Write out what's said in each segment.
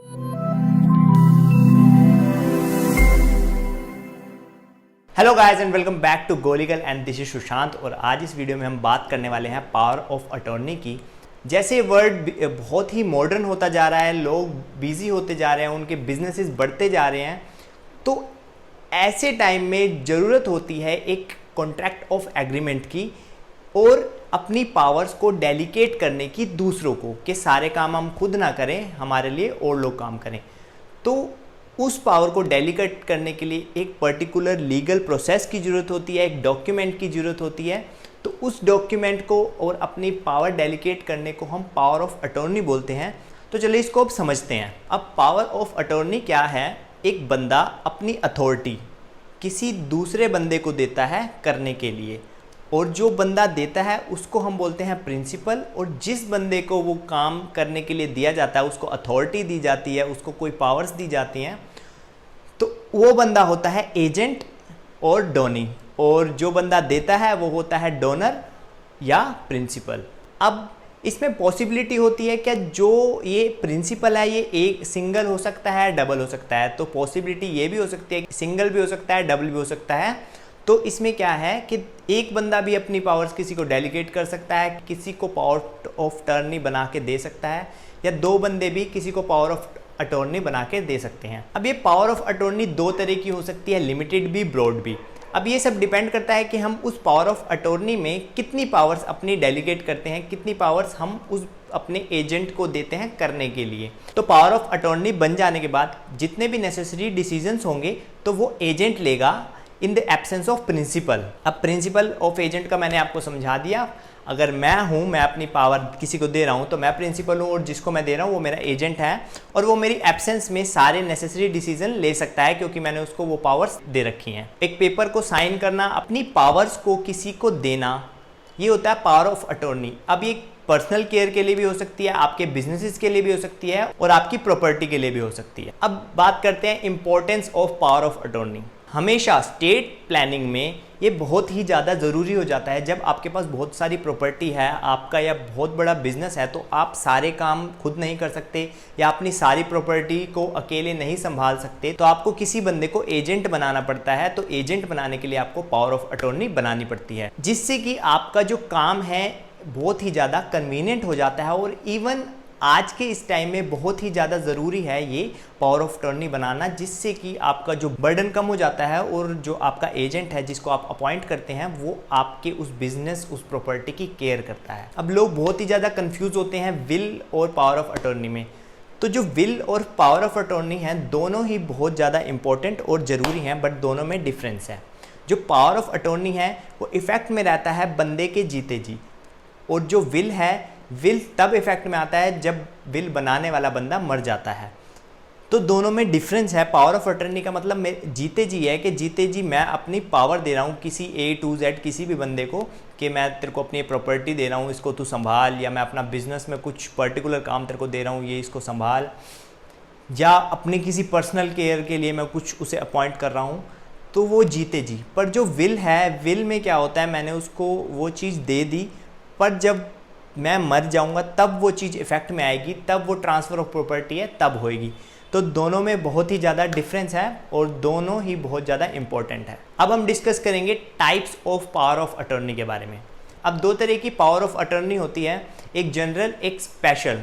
Hello guys and welcome back to GoLegal and this is Sushant. और आज इस video में हम बात करने वाले हैं पावर ऑफ अटॉर्नी की। जैसे वर्ड बहुत ही मॉडर्न होता जा रहा है, लोग बिजी होते जा रहे हैं, उनके बिजनेसेस बढ़ते जा रहे हैं, तो ऐसे टाइम में ज़रूरत होती है एक कॉन्ट्रैक्ट ऑफ एग्रीमेंट की और अपनी पावर्स को डेलीकेट करने की दूसरों को, कि सारे काम हम खुद ना करें, हमारे लिए और लोग काम करें। तो उस पावर को डेलीकेट करने के लिए एक पर्टिकुलर लीगल प्रोसेस की ज़रूरत होती है, एक डॉक्यूमेंट की ज़रूरत होती है। तो उस डॉक्यूमेंट को और अपनी पावर डेलीकेट करने को हम पावर ऑफ अटॉर्नी बोलते हैं। तो चलिए इसको अब समझते हैं। अब पावर ऑफ अटॉर्नी क्या है? एक बंदा अपनी अथॉरिटी किसी दूसरे बंदे को देता है करने के लिए, और जो बंदा देता है उसको हम बोलते हैं प्रिंसिपल, और जिस बंदे को वो काम करने के लिए दिया जाता है उसको अथॉरिटी दी जाती है, उसको कोई पावर्स दी जाती हैं, तो वो बंदा होता है एजेंट और डोनी, और जो बंदा देता है वो होता है डोनर या प्रिंसिपल। अब इसमें पॉसिबिलिटी होती है क्या, जो ये प्रिंसिपल है ये एक सिंगल हो सकता है, डबल हो सकता है। तो पॉसिबिलिटी ये भी हो सकती है, सिंगल भी हो सकता है, डबल भी हो सकता है। तो इसमें क्या है कि एक बंदा भी अपनी पावर्स किसी को डेलीगेट कर सकता है, किसी को पावर ऑफ टर्नी बना के दे सकता है, या दो बंदे भी किसी को पावर ऑफ अटॉर्नी बना के दे सकते हैं। अब ये पावर ऑफ अटॉर्नी दो तरह की हो सकती है, लिमिटेड भी, ब्रॉड भी। अब ये सब डिपेंड करता है कि हम उस पावर ऑफ अटॉर्नी में कितनी पावर्स अपनी डेलीगेट करते हैं, कितनी पावर्स हम उस अपने एजेंट को देते हैं करने के लिए। तो पावर ऑफ अटॉर्नी बन जाने के बाद जितने भी नेसेसरी डिसीजंस होंगे तो वो एजेंट लेगा in the absence of principal. अब प्रिंसिपल ऑफ एजेंट का मैंने आपको समझा दिया। अगर मैं अपनी पावर किसी को दे रहा हूँ तो मैं प्रिंसिपल हूँ, और जिसको मैं दे रहा हूँ वो मेरा एजेंट है, और वो मेरी एब्सेंस में सारे नेसेसरी डिसीजन ले सकता है क्योंकि मैंने उसको वो पावर्स दे रखी हैं। एक पेपर को साइन करना, अपनी पावर्स को किसी को देना, ये होता है पावर ऑफ अटॉर्नी। अब ये पर्सनल केयर के लिए भी हो सकती है, आपके बिजनेसेस के लिए भी हो सकती है, और आपकी प्रॉपर्टी के लिए भी हो सकती है। अब बात करते हैं importance of power of attorney. हमेशा स्टेट प्लानिंग में ये बहुत ही ज़्यादा ज़रूरी हो जाता है। जब आपके पास बहुत सारी प्रॉपर्टी है आपका, या बहुत बड़ा बिजनेस है, तो आप सारे काम खुद नहीं कर सकते, या अपनी सारी प्रॉपर्टी को अकेले नहीं संभाल सकते, तो आपको किसी बंदे को एजेंट बनाना पड़ता है। तो एजेंट बनाने के लिए आपको पावर ऑफ अटॉर्नी बनानी पड़ती है, जिससे कि आपका जो काम है बहुत ही ज़्यादा कन्वीनियंट हो जाता है। और इवन आज के इस टाइम में बहुत ही ज़्यादा ज़रूरी है ये पावर ऑफ अटॉर्नी बनाना, जिससे कि आपका जो बर्डन कम हो जाता है, और जो आपका एजेंट है जिसको आप अपॉइंट करते हैं वो आपके उस बिजनेस, उस प्रॉपर्टी की केयर करता है। अब लोग बहुत ही ज़्यादा कंफ्यूज होते हैं विल और पावर ऑफ अटॉर्नी में। तो जो विल और पावर ऑफ अटॉर्नी हैं दोनों ही बहुत ज़्यादा इंपॉर्टेंट और ज़रूरी हैं, बट दोनों में डिफरेंस है। जो पावर ऑफ अटॉर्नी है वो इफ़ेक्ट में रहता है बंदे के जीते जी, और जो विल है, विल तब इफेक्ट में आता है जब विल बनाने वाला बंदा मर जाता है। तो दोनों में डिफरेंस है। पावर ऑफ अटॉर्नी का मतलब जीते जी है कि जीते जी मैं अपनी पावर दे रहा हूँ किसी A to Z किसी भी बंदे को, कि मैं तेरे को अपनी प्रॉपर्टी दे रहा हूँ, इसको तू संभाल, या मैं अपना बिजनेस में कुछ पर्टिकुलर काम तेरे को दे रहा हूँ, ये इसको संभाल, या अपने किसी पर्सनल केयर के लिए मैं कुछ उसे अपॉइंट कर रहा हूँ, तो वो जीते जी। पर जो विल है, विल में क्या होता है, मैंने उसको वो चीज़ दे दी, पर जब मैं मर जाऊंगा तब वो चीज़ इफेक्ट में आएगी, तब वो ट्रांसफ़र ऑफ प्रॉपर्टी है तब होएगी। तो दोनों में बहुत ही ज़्यादा डिफरेंस है, और दोनों ही बहुत ज़्यादा इंपॉर्टेंट है। अब हम डिस्कस करेंगे types of power of attorney के बारे में। अब दो तरह की पावर ऑफ अटॉर्नी होती है, एक जनरल, एक स्पेशल।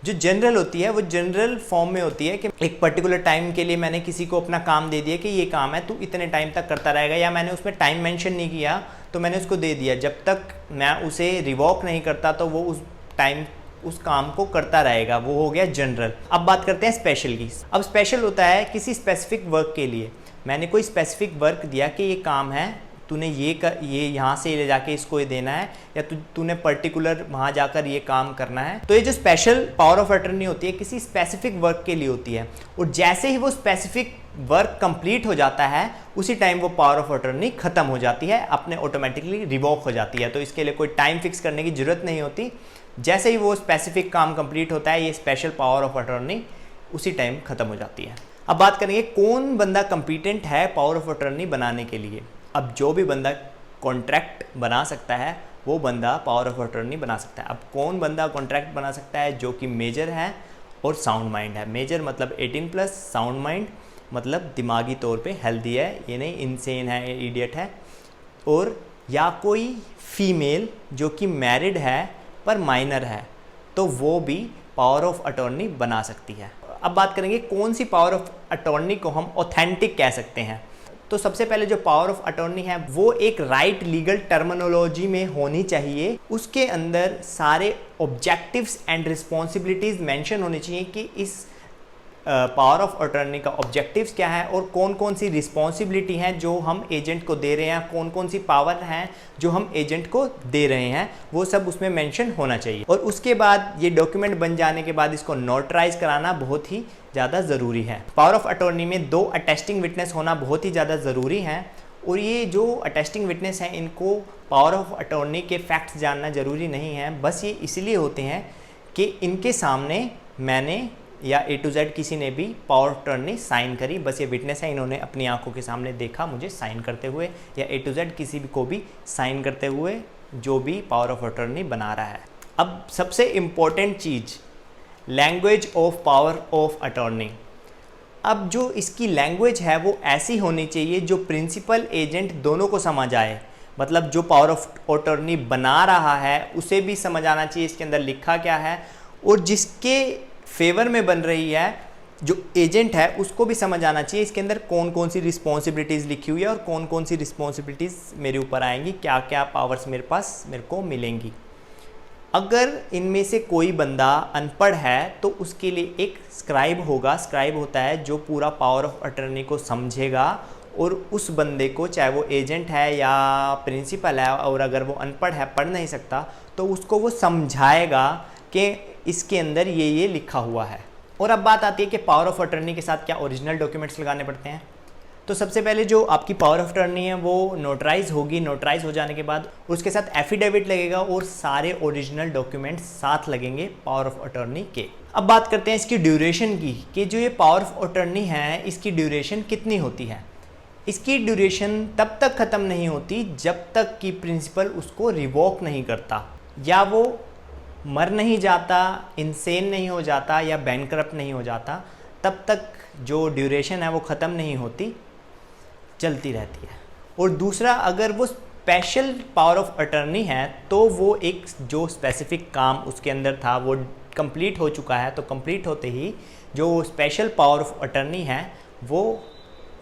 जो जनरल होती है वो जनरल फॉर्म में होती है कि एक पर्टिकुलर टाइम के लिए मैंने किसी को अपना काम दे दिया कि ये काम है तू इतने टाइम तक करता रहेगा, या मैंने उसमें टाइम मेंशन नहीं किया तो मैंने उसको दे दिया, जब तक मैं उसे रिवॉक नहीं करता तो वो उस टाइम उस काम को करता रहेगा। वो हो गया जनरल। अब बात करते हैं स्पेशल की। अब स्पेशल होता है किसी स्पेसिफिक वर्क के लिए, मैंने कोई स्पेसिफिक वर्क दिया कि ये काम है, तूने ये यहाँ से ले जाके इसको ये देना है, या तूने पर्टिकुलर वहाँ जाकर ये काम करना है। तो ये जो स्पेशल पावर ऑफ अटॉर्नी होती है किसी स्पेसिफिक वर्क के लिए होती है, और जैसे ही वो स्पेसिफिक वर्क कंप्लीट हो जाता है उसी टाइम वो पावर ऑफ अटॉर्नी खत्म हो जाती है, अपने ऑटोमेटिकली रिवोक हो जाती है। तो इसके लिए कोई टाइम फिक्स करने की जरूरत नहीं होती, जैसे ही वो स्पेसिफिक काम कंप्लीट होता है ये स्पेशल पावर ऑफ अटॉर्नी उसी टाइम खत्म हो जाती है। अब बात करेंगे कौन बंदा कंपिटेंट है पावर ऑफ अटॉर्नी बनाने के लिए। अब जो भी बंदा कॉन्ट्रैक्ट बना सकता है वो बंदा पावर ऑफ अटॉर्नी बना सकता है। अब कौन बंदा कॉन्ट्रैक्ट बना सकता है? जो कि मेजर है और साउंड माइंड है। मेजर मतलब 18+, साउंड माइंड मतलब दिमागी तौर पे हेल्दी है, ये नहीं इनसेन है, इडियट है। और या कोई फीमेल जो कि मैरिड है पर माइनर है, तो वो भी पावर ऑफ अटॉर्नी बना सकती है। अब बात करेंगे कौन सी पावर ऑफ अटॉर्नी को हम ऑथेंटिक कह सकते हैं। तो सबसे पहले जो पावर ऑफ अटॉर्नी है वो एक राइट लीगल टर्मिनोलॉजी में होनी चाहिए। उसके अंदर सारे ऑब्जेक्टिव्स एंड रिस्पॉन्सिबिलिटीज़ मेंशन होनी चाहिए कि इस पावर ऑफ अटॉर्नी का ऑब्जेक्टिव्स क्या है और कौन कौन सी रिस्पॉन्सिबिलिटी हैं जो हम एजेंट को दे रहे हैं, कौन कौन सी पावर हैं जो हम एजेंट को दे रहे हैं, वो सब उसमें मेंशन होना चाहिए। और उसके बाद ये डॉक्यूमेंट बन जाने के बाद इसको नोटराइज कराना बहुत ही ज़्यादा ज़रूरी है। पावर ऑफ अटॉर्नी में 2 अटेस्टिंग विटनेस होना बहुत ही ज़्यादा ज़रूरी है। और ये जो अटेस्टिंग विटनेस हैं इनको पावर ऑफ अटॉर्नी के फैक्ट्स जानना ज़रूरी नहीं है, बस ये इसलिए होते हैं कि इनके सामने मैंने या A to Z किसी ने भी पावर ऑफ अटॉर्नी साइन करी, बस ये विटनेस है, इन्होंने अपनी आंखों के सामने देखा मुझे साइन करते हुए, या A to Z किसी भी को भी साइन करते हुए जो भी पावर ऑफ अटॉर्नी बना रहा है। अब सबसे important cheese language of power of attorney. अब जो इसकी लैंग्वेज है वो ऐसी होनी चाहिए जो प्रिंसिपल एजेंट दोनों को समझ आए, मतलब जो पावर ऑफ अटॉर्नी बना रहा है उसे भी समझ आना चाहिए इसके अंदर लिखा क्या है, और जिसके फेवर में बन रही है जो एजेंट है उसको भी समझ आना चाहिए इसके अंदर कौन कौन सी रिस्पॉन्सिबिलिटीज़ लिखी हुई है और कौन कौन सी रिस्पॉन्सिबिलिटीज़ मेरे ऊपर आएंगी, क्या क्या पावर्स मेरे को मिलेंगी। अगर इनमें से कोई बंदा अनपढ़ है तो उसके लिए एक स्क्राइब होगा, स्क्राइब होता है जो पूरा पावर ऑफ अटॉर्नी को समझेगा और उस बंदे को, चाहे वो एजेंट है या प्रिंसिपल है, और अगर वो अनपढ़ है, पढ़ नहीं सकता, तो उसको वो समझाएगा कि इसके अंदर ये लिखा हुआ है। और अब बात आती है कि पावर ऑफ अटॉर्नी के साथ क्या ओरिजिनल डॉक्यूमेंट्स लगाने पड़ते हैं। तो सबसे पहले जो आपकी पावर ऑफ अटॉर्नी है वो नोटराइज होगी, नोटराइज हो जाने के बाद उसके साथ एफिडेविट लगेगा और सारे ओरिजिनल डॉक्यूमेंट्स साथ लगेंगे पावर ऑफ अटॉर्नी के। अब बात करते हैं इसकी ड्यूरेशन की, कि जो ये पावर ऑफ अटॉर्नी है इसकी ड्यूरेशन कितनी होती है। इसकी ड्यूरेशन तब तक ख़त्म नहीं होती जब तक कि प्रिंसिपल उसको रिवोक नहीं करता, या वो मर नहीं जाता, इंसेन नहीं हो जाता या बैंकरप्ट नहीं हो जाता, तब तक जो ड्यूरेशन है वो ख़त्म नहीं होती, चलती रहती है। और दूसरा, अगर वो स्पेशल पावर ऑफ अटॉर्नी है तो वो एक जो स्पेसिफिक काम उसके अंदर था वो कंप्लीट हो चुका है, तो कंप्लीट होते ही जो स्पेशल पावर ऑफ अटॉर्नी है वो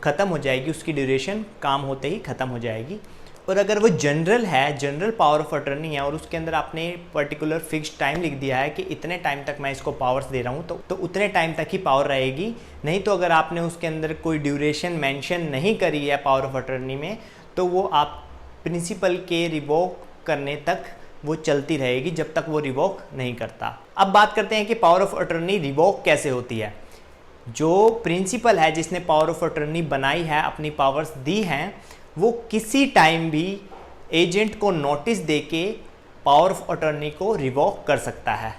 ख़त्म हो जाएगी, उसकी ड्यूरेशन काम होते ही ख़त्म हो जाएगी। और अगर वो जनरल है, जनरल पावर ऑफ अटॉर्नी है, और उसके अंदर आपने पर्टिकुलर फिक्स्ड टाइम लिख दिया है कि इतने टाइम तक मैं इसको पावर्स दे रहा हूँ, तो उतने टाइम तक ही पावर रहेगी। नहीं तो अगर आपने उसके अंदर कोई ड्यूरेशन मेंशन नहीं करी है पावर ऑफ अटॉर्नी में, तो वो आप प्रिंसिपल के रिवोक करने तक वो चलती रहेगी जब तक वो रिवोक नहीं करता। अब बात करते हैं कि पावर ऑफ अटॉर्नी रिवोक कैसे होती है। जो प्रिंसिपल है जिसने पावर ऑफ अटॉर्नी बनाई है, अपनी पावर्स दी हैं, वो किसी टाइम भी एजेंट को नोटिस देके पावर ऑफ अटॉर्नी को रिवोक कर सकता है,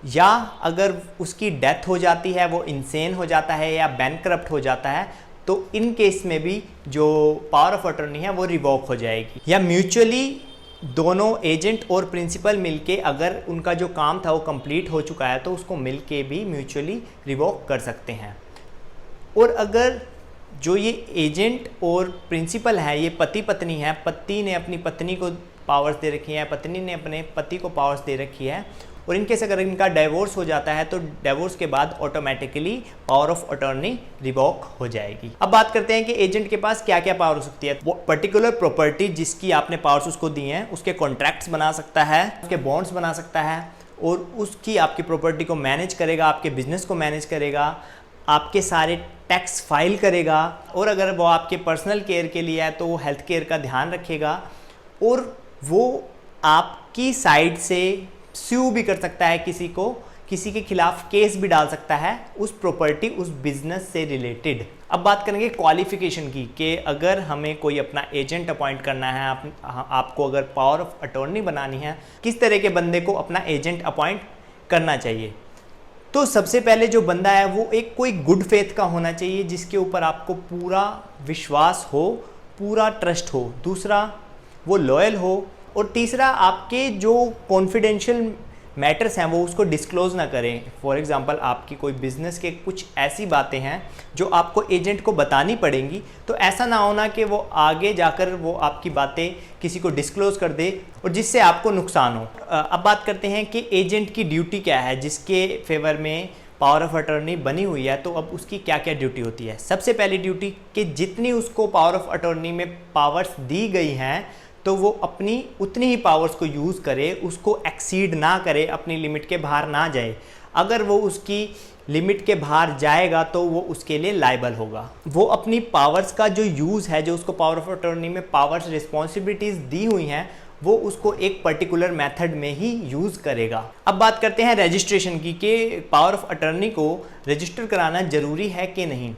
या अगर उसकी डेथ हो जाती है, वो इंसेन हो जाता है या बैंकरप्ट हो जाता है, तो इन केस में भी जो पावर ऑफ अटॉर्नी है वो रिवोक हो जाएगी। या म्यूचुअली दोनों एजेंट और प्रिंसिपल मिलके अगर उनका जो काम था वो कंप्लीट हो चुका है तो उसको मिलके भी म्यूचुअली रिवोक कर सकते हैं। और अगर जो ये एजेंट और प्रिंसिपल है ये पति पत्नी है, पति ने अपनी पत्नी को पावर्स दे रखी है, पत्नी ने अपने पति को पावर्स दे रखी है, और इनके से अगर इनका डाइवोर्स हो जाता है तो डाइवोर्स के बाद automatically power of attorney revoke हो जाएगी। अब बात करते हैं कि एजेंट के पास क्या क्या पावर हो सकती है। वो पर्टिकुलर प्रॉपर्टी जिसकी आपने पावर्स उसको दी हैं उसके कॉन्ट्रैक्ट्स बना सकता है, उसके बॉन्ड्स बना सकता है, और उसकी आपकी प्रॉपर्टी को मैनेज करेगा, आपके बिजनेस को मैनेज करेगा, आपके सारे टैक्स फाइल करेगा, और अगर वो आपके पर्सनल केयर के लिए है तो वो हेल्थ केयर का ध्यान रखेगा, और वो आपकी साइड से स्यू भी कर सकता है किसी को, किसी के खिलाफ केस भी डाल सकता है उस प्रॉपर्टी उस बिजनेस से रिलेटेड। अब बात करेंगे क्वालिफिकेशन की, कि अगर हमें कोई अपना एजेंट अपॉइंट करना है, आपको अगर पावर ऑफ अटॉर्नी बनानी है, किस तरह के बंदे को अपना एजेंट अपॉइंट करना चाहिए। तो सबसे पहले जो बंदा है वो एक कोई गुड फेथ का होना चाहिए, जिसके ऊपर आपको पूरा विश्वास हो, पूरा ट्रस्ट हो। दूसरा, वो लॉयल हो, और तीसरा, आपके जो कॉन्फिडेंशियल मैटर्स हैं वो उसको डिस्क्लोज़ ना करें। फॉर एग्जांपल आपकी कोई बिज़नेस के कुछ ऐसी बातें हैं जो आपको एजेंट को बतानी पड़ेंगी, तो ऐसा ना होना कि वो आगे जाकर वो आपकी बातें किसी को डिस्क्लोज़ कर दे और जिससे आपको नुकसान हो। अब बात करते हैं कि एजेंट की ड्यूटी क्या है जिसके फेवर में पावर ऑफ अटॉर्नी बनी हुई है, तो अब उसकी क्या क्या ड्यूटी होती है। सबसे पहली ड्यूटी कि जितनी उसको पावर ऑफ अटॉर्नी में पावर्स दी गई हैं तो वो अपनी उतनी ही पावर्स को यूज़ करे, उसको एक्सीड ना करे, अपनी लिमिट के बाहर ना जाए। अगर वो उसकी लिमिट के बाहर जाएगा तो वो उसके लिए लायबल होगा। वो अपनी पावर्स का जो यूज़ है, जो उसको पावर ऑफ अटॉर्नी में पावर्स रिस्पॉन्सिबिलिटीज़ दी हुई हैं, वो उसको एक पर्टिकुलर मेथड में ही यूज़ करेगा। अब बात करते हैं रजिस्ट्रेशन की कि पावर ऑफ अटॉर्नी को रजिस्टर कराना ज़रूरी है कि नहीं।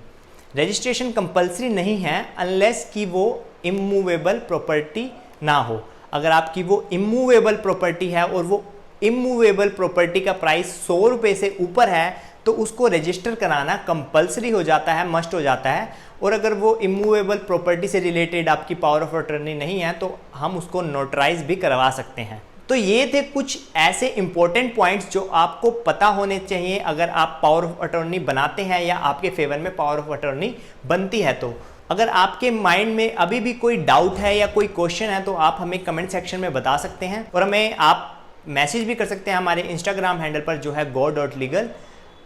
रजिस्ट्रेशन कंपलसरी नहीं है अनलेस कि वो इमूवेबल प्रॉपर्टी ना हो। अगर आपकी वो इमूवेबल प्रॉपर्टी है और वो इमूवेबल प्रॉपर्टी का प्राइस 100 रुपये से ऊपर है तो उसको रजिस्टर कराना कंपलसरी हो जाता है, मस्ट हो जाता है। और अगर वो इमूवेबल प्रॉपर्टी से रिलेटेड आपकी पावर ऑफ अटॉर्नी नहीं है तो हम उसको नोटराइज भी करवा सकते हैं। तो ये थे कुछ ऐसे इंपॉर्टेंट पॉइंट्स जो आपको पता होने चाहिए अगर आप पावर ऑफ अटॉर्नी बनाते हैं या आपके फेवर में पावर ऑफ अटॉर्नी बनती है। तो अगर आपके माइंड में अभी भी कोई डाउट है या कोई क्वेश्चन है तो आप हमें कमेंट सेक्शन में बता सकते हैं और हमें आप मैसेज भी कर सकते हैं हमारे इंस्टाग्राम हैंडल पर जो है go.legal।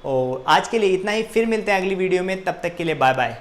और आज के लिए इतना ही, फिर मिलते हैं अगली वीडियो में, तब तक के लिए बाय बाय।